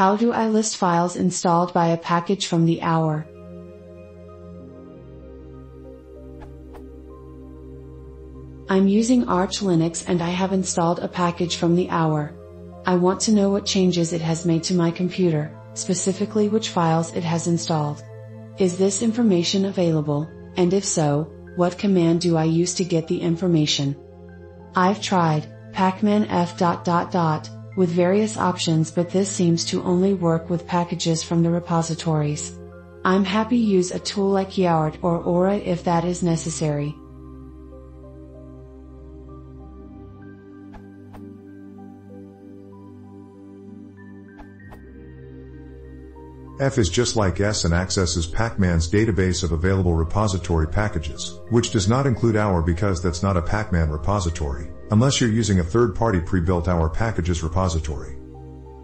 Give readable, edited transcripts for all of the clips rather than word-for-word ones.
How do I list files installed by a package from the hour? I'm using archlinux and I have installed a package from the hour. I want to know what changes it has made to my computer, specifically which files it has installed. Is this information available, and if so, what command do I use to get the information? I've tried pacman f ... with various options, but this seems to only work with packages from the repositories. I'm happy use a tool like Yaourt or Aura if that is necessary. F is just like S and accesses pacman's database of available repository packages, which does not include our because that's not a pacman repository, unless you're using a third-party pre-built our packages repository.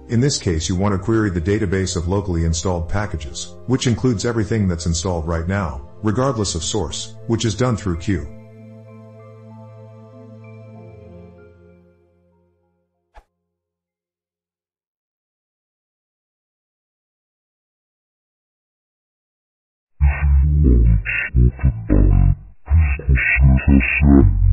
In this case you want to query the database of locally installed packages, which includes everything that's installed right now, regardless of source, which is done through Q. Launch open by please consider